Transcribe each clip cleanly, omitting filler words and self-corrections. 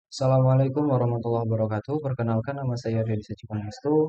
Assalamualaikum warahmatullahi wabarakatuh. Perkenalkan nama saya Dedi Sajipanestu.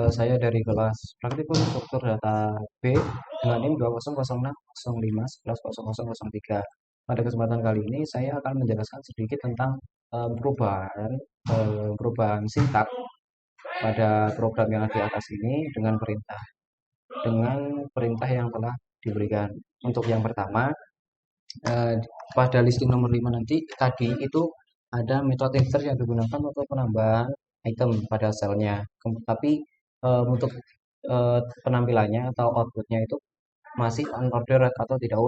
Saya dari kelas Praktikum Struktur Data B dengan NIM 2006060511003. Pada kesempatan kali ini saya akan menjelaskan sedikit tentang perubahan sintak pada program yang di atas ini dengan perintah yang telah diberikan. Untuk yang pertama, eh, pada listing nomor 5 nanti tadi itu ada metode insert yang digunakan untuk penambahan item pada selnya. Tapi untuk penampilannya atau outputnya itu masih unordered atau tidak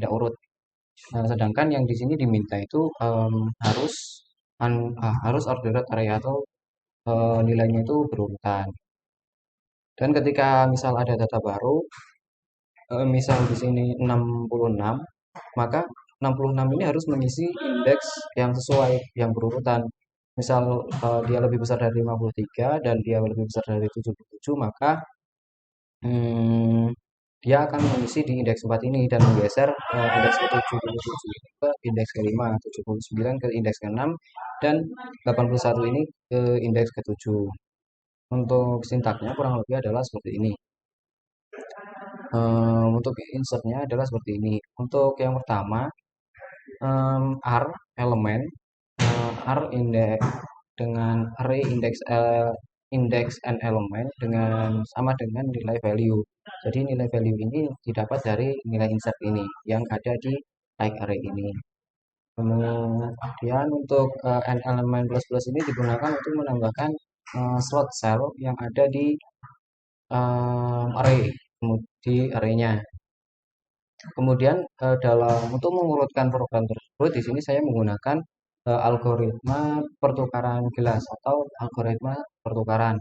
urut. Nah, sedangkan yang di sini diminta itu harus ordered array atau nilainya itu berurutan. Dan ketika misal ada data baru, misal di sini 66, maka 66 ini harus mengisi indeks yang sesuai, yang berurutan. Misal dia lebih besar dari 53 dan dia lebih besar dari 77, maka hmm, dia akan mengisi di indeks 4 ini dan menggeser indeks ke-77 ini ke indeks ke-5, 79 ke indeks ke-6, dan 81 ini ke indeks ke-7. Untuk sintaknya kurang lebih adalah seperti ini. Untuk insertnya adalah seperti ini. Untuk yang pertama, R elemen, R index dengan array index and element dengan sama dengan nilai value. Jadi nilai value ini didapat dari nilai insert ini yang ada di like array ini. Kemudian untuk n element plus plus ini digunakan untuk menambahkan slot cell yang ada di array di arraynya. Kemudian untuk mengurutkan program tersebut di sini saya menggunakan algoritma pertukaran gelas atau algoritma pertukaran.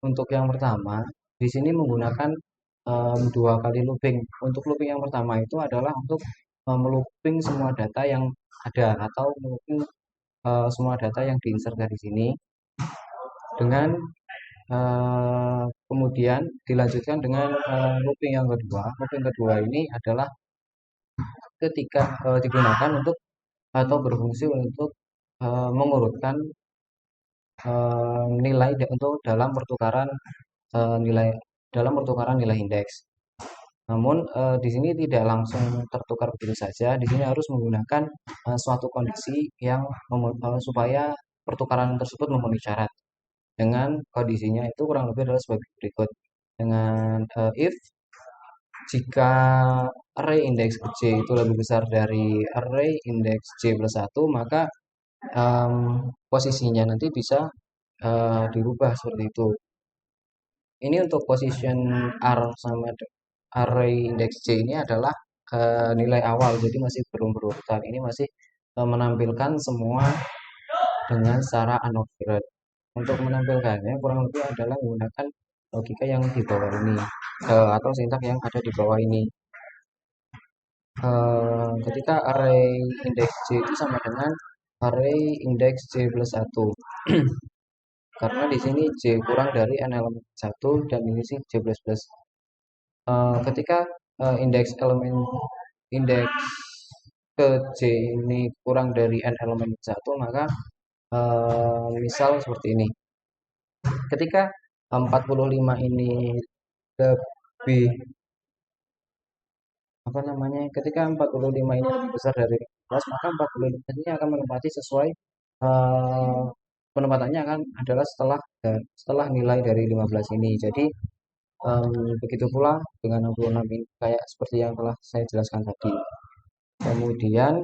Untuk yang pertama, di sini menggunakan dua kali looping. Untuk looping yang pertama itu adalah untuk melooping semua data yang ada atau melooping semua data yang diinsert dari sini dengan kemudian dilanjutkan dengan looping yang kedua. Looping kedua ini adalah ketika digunakan untuk atau berfungsi untuk mengurutkan nilai untuk dalam pertukaran nilai indeks. Namun di sini tidak langsung tertukar begitu saja. Di sini harus menggunakan suatu kondisi yang supaya pertukaran tersebut memenuhi syarat. Dengan kondisinya itu kurang lebih adalah sebagai berikut. Dengan if jika array indeks J itu lebih besar dari array indeks J plus 1, maka posisinya nanti bisa dirubah seperti itu. Ini untuk position R sama array index J ini adalah nilai awal, jadi masih belum berurutan. Ini masih menampilkan semua dengan secara unordered. Untuk menampilkannya kurang lebih adalah menggunakan logika yang di bawah ini atau sintak yang ada di bawah ini. Ketika array index J itu sama dengan array index J plus 1. Karena di sini J kurang dari n elemen 1 dan ini sih J plus plus. Ketika indeks elemen indeks ke J ini kurang dari n elemen 1, maka misal seperti ini. Ketika 45 ini lebih ketika 45 ini lebih besar dari 15, maka 45 ini akan menempati sesuai eh, penempatannya akan adalah setelah nilai dari 15 ini. Jadi begitu pula dengan 66 ini kayak seperti yang telah saya jelaskan tadi. Kemudian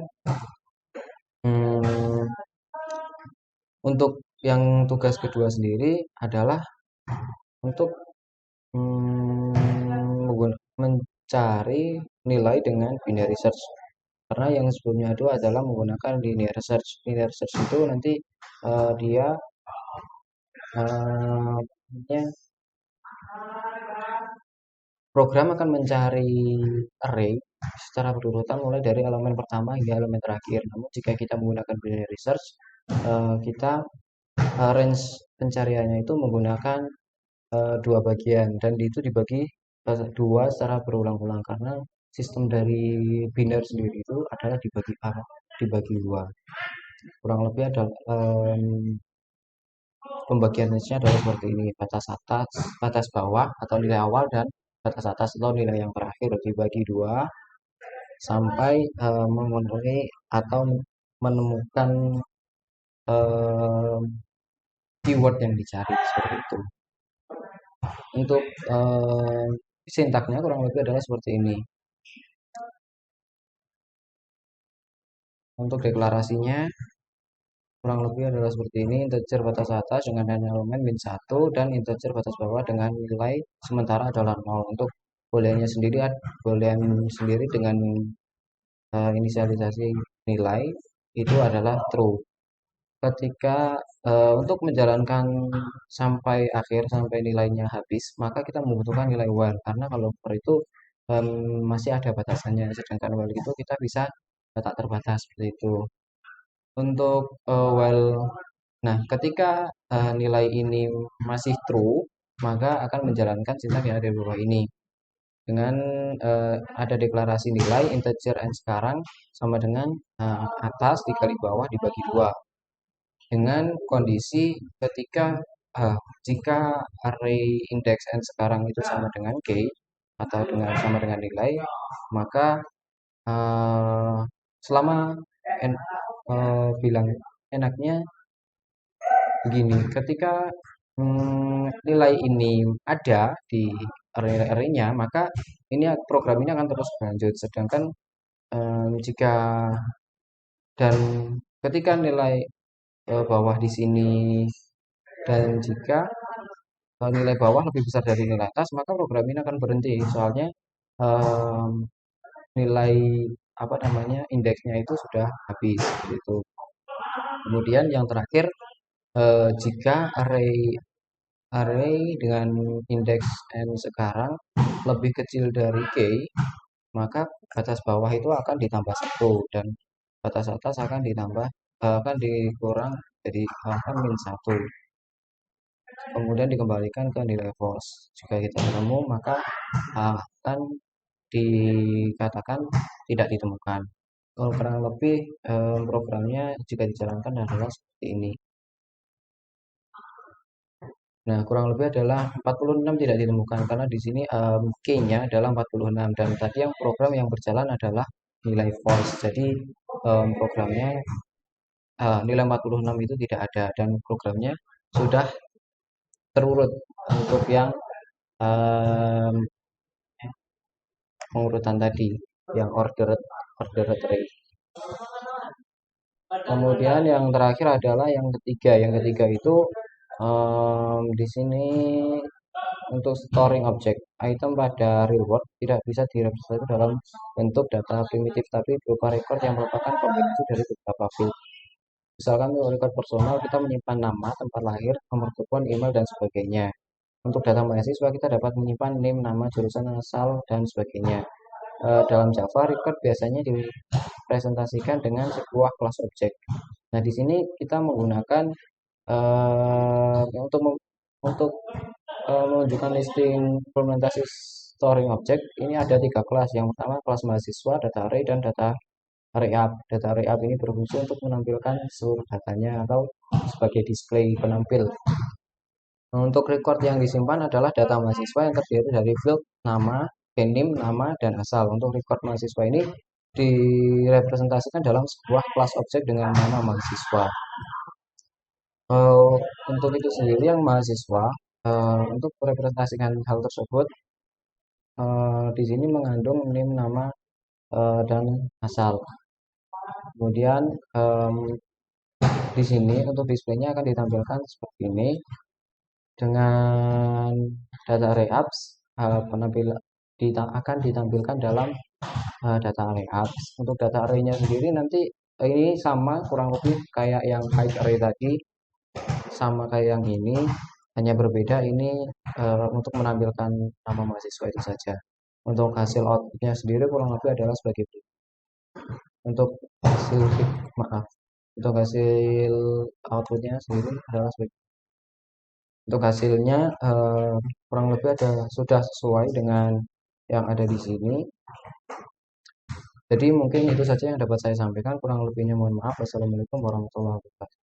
hmm, untuk yang tugas kedua sendiri adalah untuk mencari nilai dengan binary search. Karena yang sebelumnya itu adalah menggunakan linear search. Linear search itu nanti dia uh, program akan mencari array secara berurutan mulai dari elemen pertama hingga elemen terakhir. Namun jika kita menggunakan binary search, kita range pencariannya itu menggunakan dua bagian dan itu dibagi dua secara berulang-ulang karena sistem dari binary sendiri itu adalah dibagi dua. kurang lebih adalah pembagian range-nya adalah seperti ini: batas atas, batas bawah atau nilai awal, dan batas atas atau nilai yang terakhir dibagi dua sampai memenuhi atau menemukan eh, keyword yang dicari seperti itu. Untuk sintaknya kurang lebih adalah seperti ini. Untuk deklarasinya kurang lebih adalah seperti ini: integer batas atas dengan elemen min 1 dan integer batas bawah dengan nilai sementara adalah 0. Untuk booleannya sendiri, boolean sendiri dengan inisialisasi nilai itu adalah true. Ketika untuk menjalankan sampai akhir, sampai nilainya habis, maka kita membutuhkan nilai while, karena kalau for itu masih ada batasannya, sedangkan while itu kita bisa tak terbatas seperti itu. Untuk while, nah ketika nilai ini masih true, maka akan menjalankan sintak yang ada di bawah ini dengan ada deklarasi nilai integer n sekarang sama dengan atas dikali bawah dibagi dua, dengan kondisi ketika jika array index n sekarang itu sama dengan k atau sama dengan nilai, maka selama n bilang enaknya begini: ketika nilai ini ada di array-nya, maka ini program ini akan terus berlanjut. Sedangkan jika dan ketika nilai bawah di sini, dan jika nilai bawah lebih besar dari nilai atas, maka program ini akan berhenti. Soalnya em, nilai apa namanya indeksnya itu sudah habis gitu. Kemudian yang terakhir, jika array dengan indeks n sekarang lebih kecil dari k, maka batas bawah itu akan ditambah satu dan batas atas akan ditambah akan dikurang jadi akan min satu, kemudian dikembalikan ke nilai false. Jika kita ketemu, maka akan dikatakan tidak ditemukan. Kalau kurang lebih programnya jika dijalankan adalah seperti ini. Nah, kurang lebih adalah 46 tidak ditemukan karena di sini key-nya adalah 46, dan tadi yang program yang berjalan adalah nilai false. Jadi programnya nilai 46 itu tidak ada, dan programnya sudah terurut untuk yang um, pengurutan tadi, yang ordered array. Kemudian yang terakhir adalah yang ketiga. Yang ketiga itu di sini untuk storing objek item pada real world tidak bisa direpresentasi dalam bentuk data primitif, tapi berupa record yang merupakan kombinasi dari beberapa field. Misalkan untuk record personal, kita menyimpan nama, tempat lahir, nomor telepon, email, dan sebagainya. Untuk data mahasiswa, kita dapat menyimpan name, nama, jurusan asal, dan sebagainya. Dalam Java, record biasanya dipresentasikan dengan sebuah kelas objek. Nah, di sini kita menggunakan untuk menunjukkan listing implementasi storing object. Ini ada 3 kelas. Yang pertama kelas mahasiswa, data array, dan data array up. Data array up ini berfungsi untuk menampilkan seluruh datanya atau sebagai display penampil. Nah, untuk record yang disimpan adalah data mahasiswa yang terdiri dari field nama, denim, nama, dan asal. Untuk record mahasiswa ini direpresentasikan dalam sebuah kelas objek dengan nama mahasiswa. Untuk itu sendiri yang mahasiswa, untuk merepresentasikan hal tersebut, di sini mengandung name, nama, dan asal. Kemudian di sini untuk displaynya akan ditampilkan seperti ini dengan data array apps, akan ditampilkan dalam data array apps. Untuk data array-nya sendiri nanti ini sama kurang lebih kayak yang height array tadi, sama kayak yang ini, hanya berbeda ini untuk menampilkan nama mahasiswa itu saja. Untuk hasil outputnya sendiri kurang lebih adalah sebagai berikut. Untuk hasil maaf, untuk hasil outputnya sendiri adalah sebagai. Untuk hasilnya kurang lebih sudah sesuai dengan yang ada di sini. Jadi mungkin itu saja yang dapat saya sampaikan. Kurang lebihnya mohon maaf. Wassalamualaikum warahmatullahi wabarakatuh.